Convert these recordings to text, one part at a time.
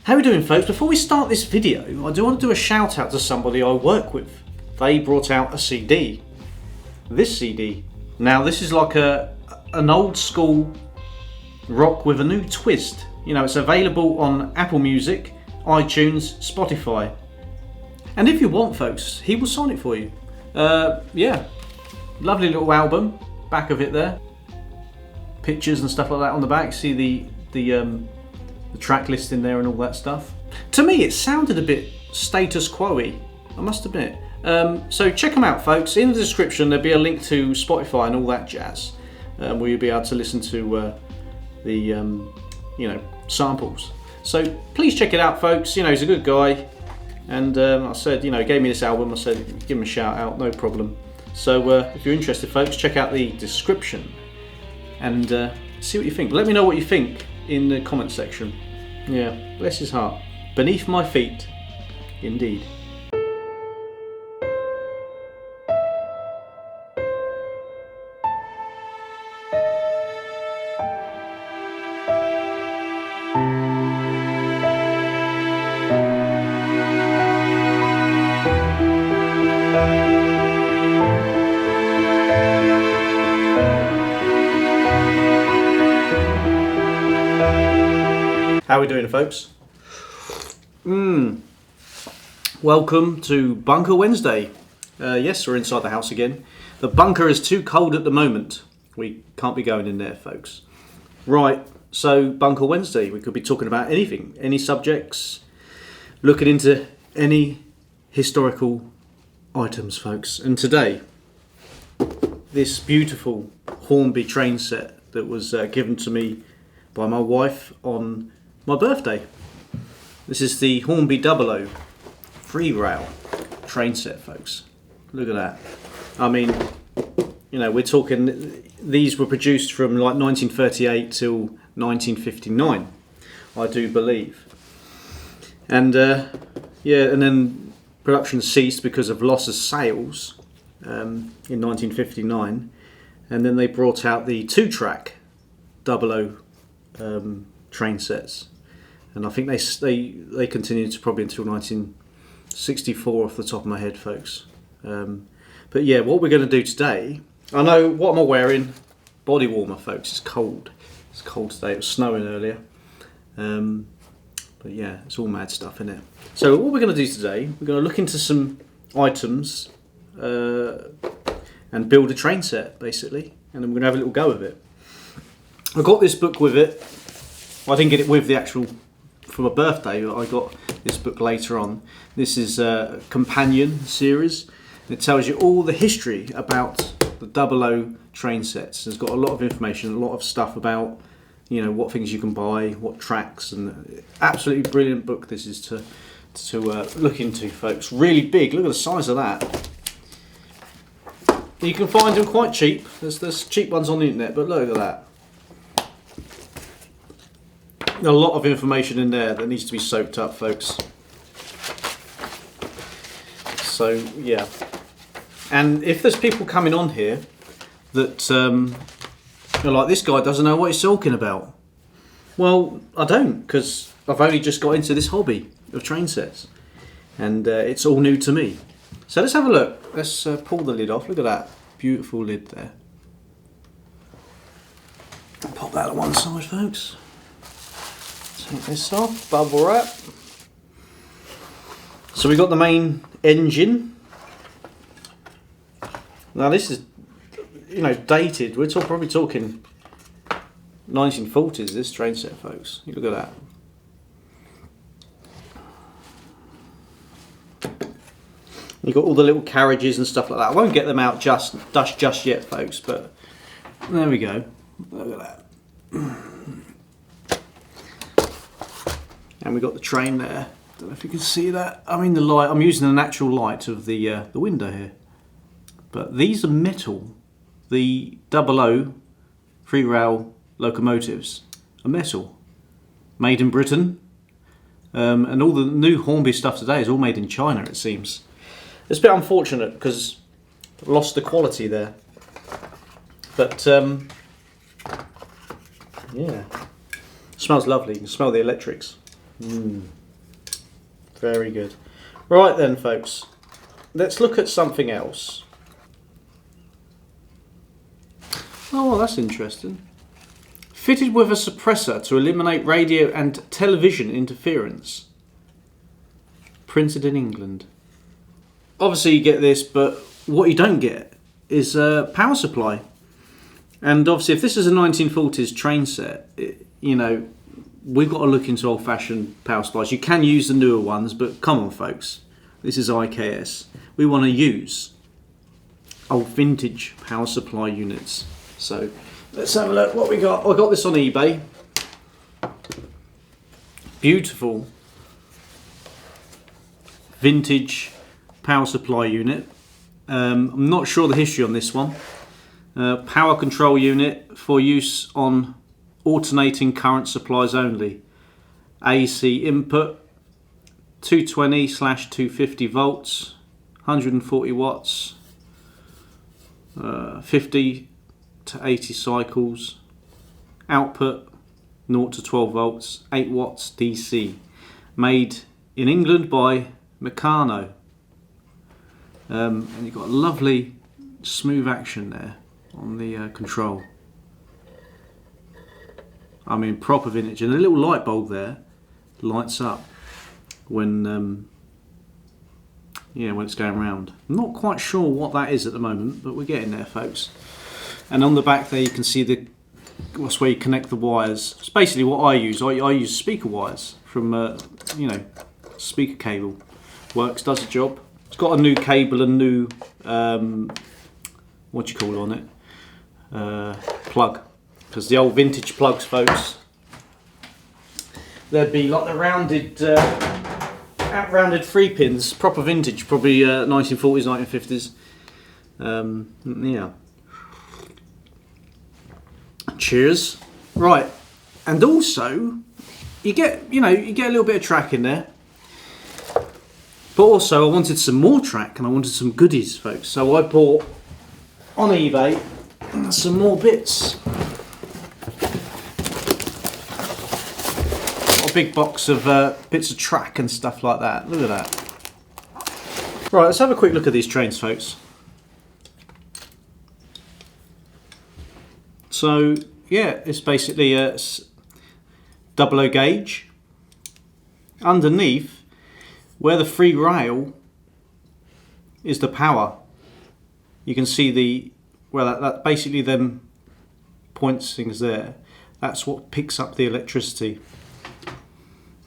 How are we doing, folks? Before we start this video, I do want to do a shout out to somebody I work with. They brought out a CD. This CD. Now this is like an old school rock with a new twist. You know, it's available on Apple Music, iTunes, Spotify. And if you want, folks, he will sign it for you. Yeah, lovely little album. Back of it there. Pictures and stuff like that on the back. See the track list in there and all that stuff. To me, it sounded a bit status quo-y, I must admit. So check them out, folks. In the description, there'll be a link to Spotify and all that jazz, where you'll be able to listen to the samples. So please check it out, folks. You know, he's a good guy, and I said, you know, he gave me this album. I said, give him a shout out, no problem. So if you're interested, folks, check out the description and see what you think. Let me know what you think in the comment section. Yeah, bless his heart. Beneath my feet, indeed. How are we doing, folks? Welcome to Bunker Wednesday. Yes, we're inside the house again. The bunker is too cold at the moment. We can't be going in there, folks. Right, so Bunker Wednesday. We could be talking about anything, any subjects, looking into any historical items, folks. And today, this beautiful Hornby train set that was given to me by my wife on my birthday. This is the Hornby 00 free rail train set, folks. Look at that. I mean, you know, we're talking, these were produced from like 1938 till 1959, I do believe. And yeah, and then production ceased because of loss of sales in 1959, and then they brought out the 2-track 00 train sets, and I think they continued to probably until 1964 off the top of my head, folks. But yeah, what we're going to do today, I know what am I wearing, body warmer, folks. It's cold today. It was snowing earlier, but yeah, it's all mad stuff in it. So what we're going to do today, we're going to look into some items and build a train set, basically, and then we're going to have a little go of it. I got this book with it. I didn't get it with the actual, for my birthday, I got this book later on. This is a companion series. It tells you all the history about the 00 train sets. It's got a lot of information, a lot of stuff about, you know, what things you can buy, what tracks, and absolutely brilliant book this is to look into, folks. Really big, look at the size of that. You can find them quite cheap. There's cheap ones on the internet, but look at that. A lot of information in there that needs to be soaked up, folks. So yeah, and if there's people coming on here that are like, this guy doesn't know what he's talking about, well, I don't, because I've only just got into this hobby of train sets, and it's all new to me. So let's have a look. Let's pull the lid off. Look at that beautiful lid there. Pop that to one side, folks. Take this off, bubble wrap. So we got the main engine. Now this is, you know, dated. We're probably talking 1940s, this train set, folks. You look at that. You've got all the little carriages and stuff like that. I won't get them out just yet, folks, but there we go. Look at that. And we've got the train there. Don't know if you can see that. I mean, the light, I'm using the natural light of the window here. But these are metal. The 00 free rail locomotives are metal. Made in Britain. And all the new Hornby stuff today is all made in China, it seems. It's a bit unfortunate because I've lost the quality there. But yeah, it smells lovely. You can smell the electrics. Very good. Right then, folks, let's look at something else. Oh, well, that's interesting. Fitted with a suppressor to eliminate radio and television interference. Printed in England. Obviously you get this, but what you don't get is a power supply. And obviously if this is a 1940s train set, you know, we've got to look into old-fashioned power supplies. You can use the newer ones, but come on, folks. This is IKS. We want to use old vintage power supply units. So let's have a look what we got. I got this on eBay. Beautiful vintage power supply unit. I'm not sure the history on this one. Power control unit for use on alternating current supplies only. AC input 220/250 volts, 140 watts, 50 to 80 cycles. Output 0 to 12 volts, 8 watts DC. Made in England by Meccano. And you've got a lovely smooth action there on the control. I mean, proper vintage, and a little light bulb there lights up when when it's going round. I'm not quite sure what that is at the moment, but we're getting there, folks. And on the back there you can see that's where you connect the wires. It's basically what I use. I use speaker wires from speaker cable. Works, does the job. It's got a new cable and new what do you call on it? Plug. Because the old vintage plugs, folks, there'd be like the rounded 3 pins, proper vintage, probably 1940s, 1950s. Yeah. Cheers. Right, and also you get a little bit of track in there, but also I wanted some more track and I wanted some goodies, folks. So I bought on eBay some more bits. A big box of bits of track and stuff like that. Look at that. Right, let's have a quick look at these trains, folks. So yeah, it's basically a 00 gauge. Underneath, where the free rail is the power, you can see that basically them points things there. That's what picks up the electricity.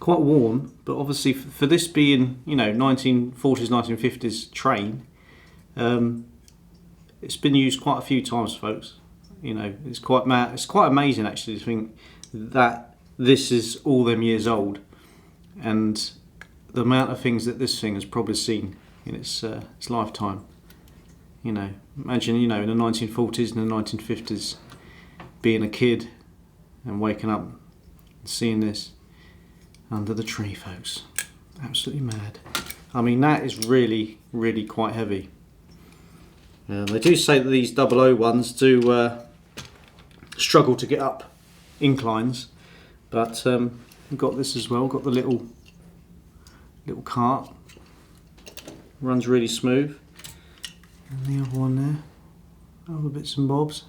Quite warm, but obviously for this being 1940s, 1950s train, it's been used quite a few times, folks. It's quite amazing actually to think that this is all them years old, and the amount of things that this thing has probably seen in its lifetime. Imagine in the 1940s and the 1950s being a kid and waking up and seeing this under the tree, folks. Absolutely mad. I mean, that is really, really quite heavy. They do say that these 00 ones do struggle to get up inclines, but we've got this as well. Got the little cart. Runs really smooth. And the other one there. Other bits and bobs.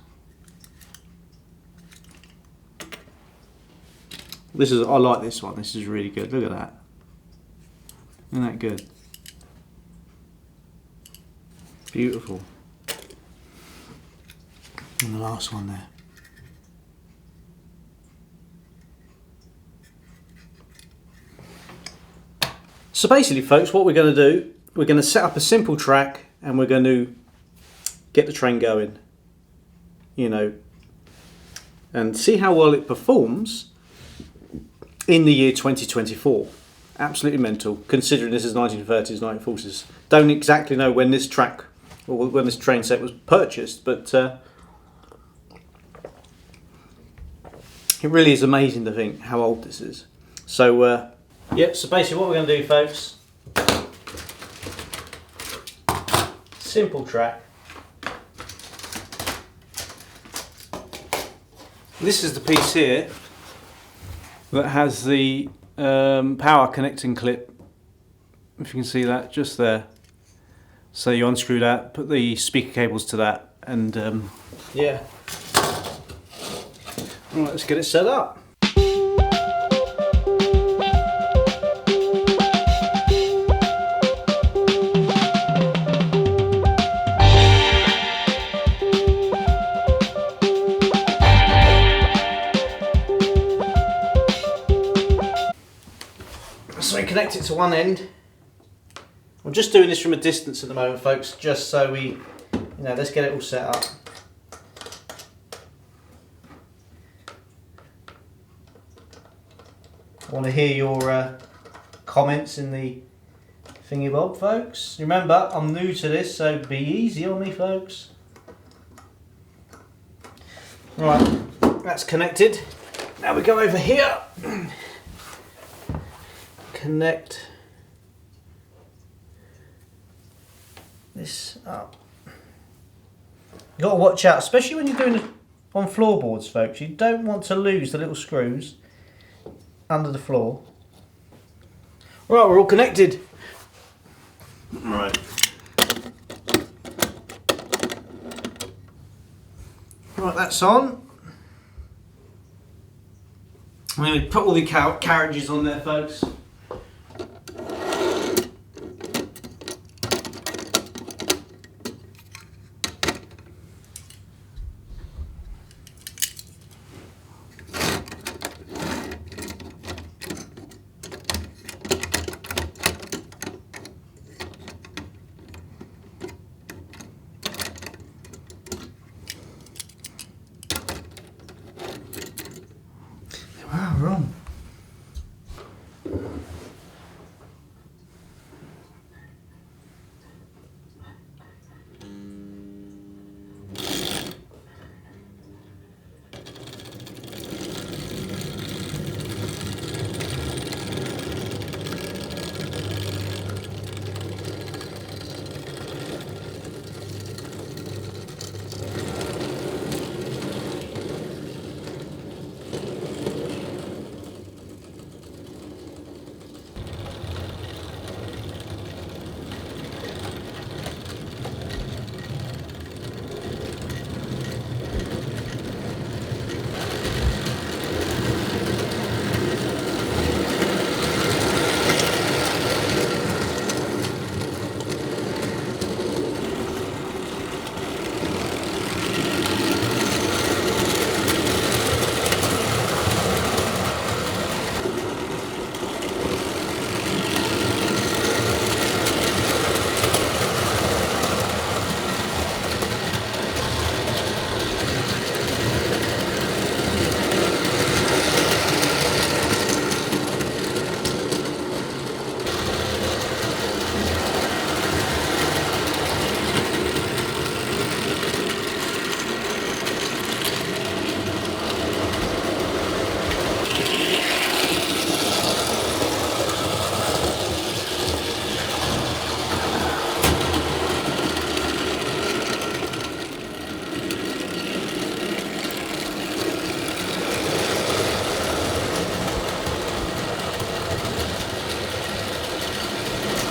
I like this one. This is really good. Look at that. Isn't that good? Beautiful. And the last one there. So basically, folks, what we're going to do, we're going to set up a simple track and we're going to get the train going, and see how well it performs in the year 2024. Absolutely mental, considering this is 1930s, 1940s. Don't exactly know when this track or when this train set was purchased, but it really is amazing to think how old this is. So so basically what we're going to do, folks, simple track. This is the piece here that has the power connecting clip, if you can see that, just there. So you unscrew that, put the speaker cables to that, and yeah. Right, let's get it set up. So we connect it to one end. I'm just doing this from a distance at the moment, folks, just so we, let's get it all set up. I want to hear your comments in the thingy bob, folks. Remember, I'm new to this, so be easy on me, folks. Right, that's connected. Now we go over here. Connect this up. You got to watch out, especially when you're doing it on floorboards, folks. You don't want to lose the little screws under the floor. Right, we're all connected. Right. Right, that's on. I'm going to put all the carriages on there, folks. Wow, we're on.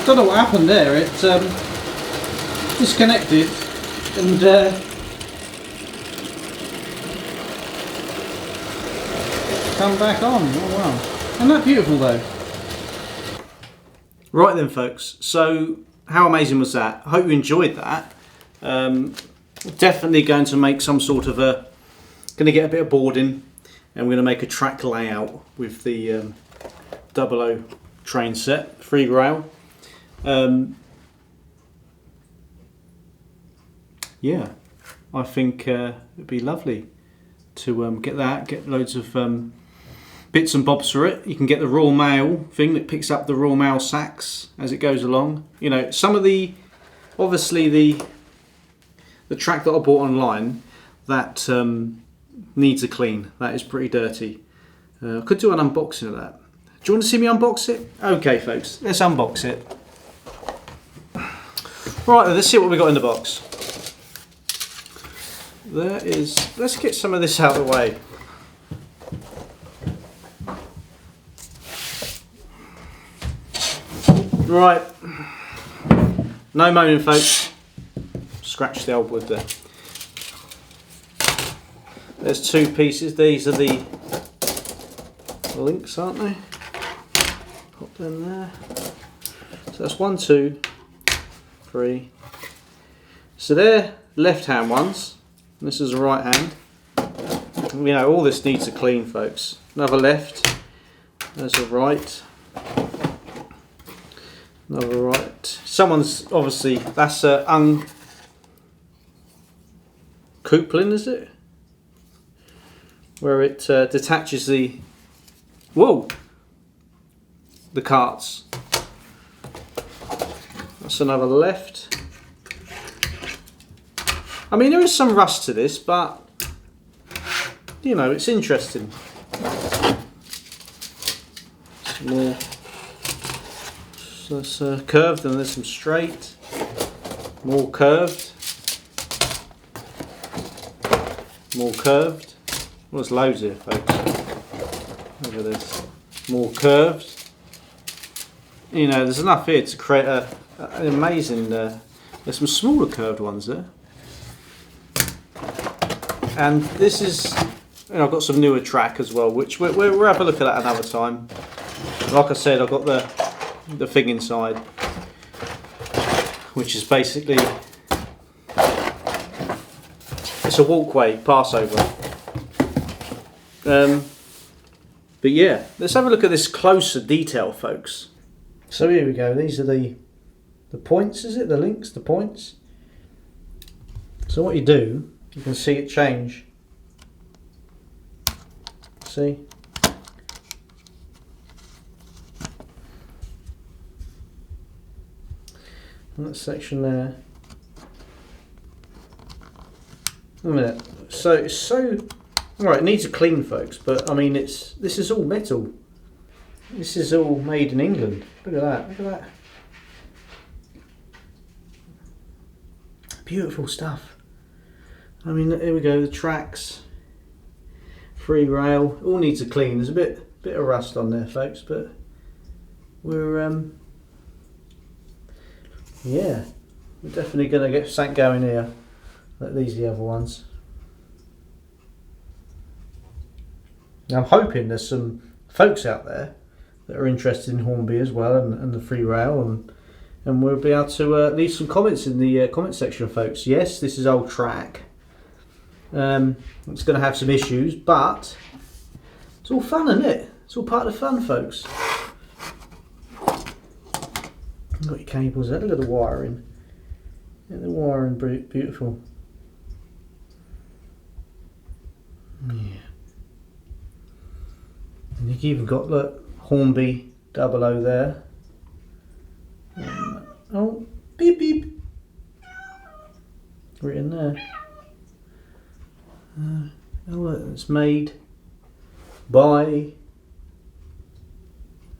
Don't know what happened there. It disconnected and come back on. Oh wow! Isn't that beautiful though? Right then, folks. So how amazing was that? I hope you enjoyed that. Definitely going to make some sort of a. Going to get a bit of boarding, and we're going to make a track layout with the 00 train set, 3 rail. Yeah, I think it'd be lovely to get loads of bits and bobs for it. You can get the Royal Mail thing that picks up the Royal Mail sacks as it goes along. Some of the, obviously the track that I bought online, that needs a clean. That is pretty dirty. I could do an unboxing of that. Do you want to see me unbox it? Okay, folks, let's unbox it. Right, let's see what we got in the box. Let's get some of this out of the way. Right, no moaning folks, scratch the old wood there. There's two pieces, these are the links, aren't they? Pop them there. So that's 1, 2, 3. So they're left hand ones, and this is the right hand. You know, all this needs a clean folks. Another left, there's a right. Another right. Someone's obviously, that's a uncoupling, is it? Where it detaches the, whoa, the carts. That's another left. I mean, there is some rust to this, but you know, it's interesting. Some more. So it's curved, and there's some straight, more curved, more curved. Well, there's loads here, folks. Look at this. More curved. You know, there's enough here to create an amazing. There's some smaller curved ones there, and this is. You know, I've got some newer track as well, which we'll have a look at that another time. Like I said, I've got the thing inside, which is basically it's a walkway passover. But yeah, let's have a look at this closer detail, folks. So here we go. These are the points, is it? The links, the points. So what you do, you can see it change. See? And that section there. A minute. So it's so. Alright, it needs a clean, folks, but I mean, this is all metal. This is all made in England. Look at that, look at that. Beautiful stuff. I mean, here we go, the tracks. Free rail, all needs a clean. There's a bit of rust on there, folks, but we're yeah, we're definitely going to get something going here. Like these are the other ones. Now, I'm hoping there's some folks out there that are interested in Hornby as well, and the free rail, and we'll be able to leave some comments in the comment section, folks. Yes, this is old track. It's going to have some issues, but it's all fun, isn't it? It's all part of the fun, folks. You've got your cables there. Look at the wiring. Yeah, the wiring, beautiful. Yeah. And you've even got, look, Hornby 00 there. Oh, beep beep. Written there. Oh, look, it's made by.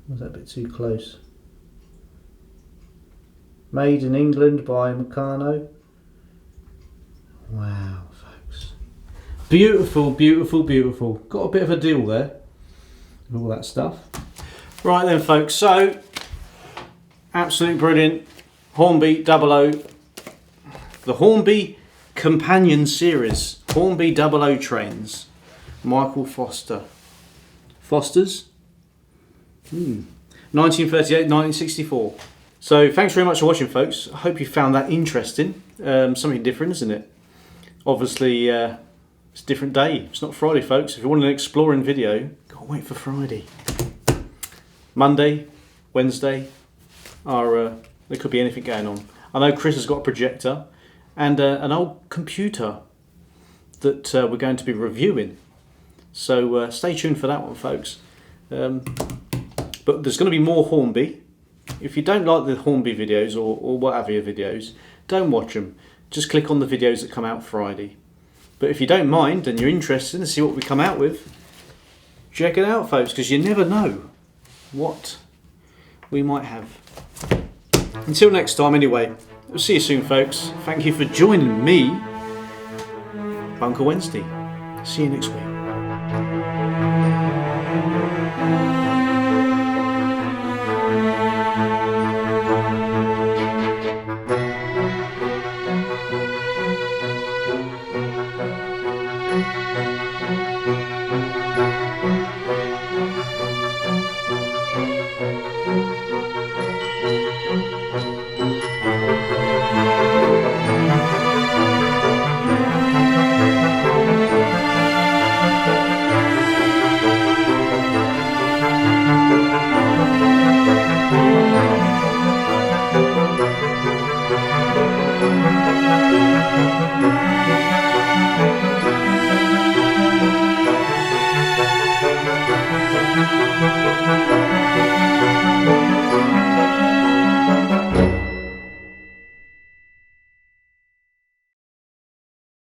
Was that a bit too close? Made in England by Meccano. Wow, folks. Beautiful, beautiful, beautiful. Got a bit of a deal there with all that stuff. Right then, folks, so absolutely brilliant. Hornby 00. The Hornby Companion Series. Hornby 00 trains. Michael Foster. Foster's? 1938, 1964. So thanks very much for watching, folks. I hope you found that interesting. Something different, isn't it? Obviously, it's a different day. It's not Friday, folks. If you want an exploring video, can't wait for Friday. Monday, Wednesday, there could be anything going on. I know Chris has got a projector and an old computer that we're going to be reviewing. So stay tuned for that one, folks. But there's going to be more Hornby. If you don't like the Hornby videos or what have you videos, don't watch them. Just click on the videos that come out Friday. But if you don't mind and you're interested to see what we come out with, check it out, folks, because you never know what we might have. Until next time, anyway, we'll see you soon, folks. Thank you for joining me, Bunker Wednesday. See you next week.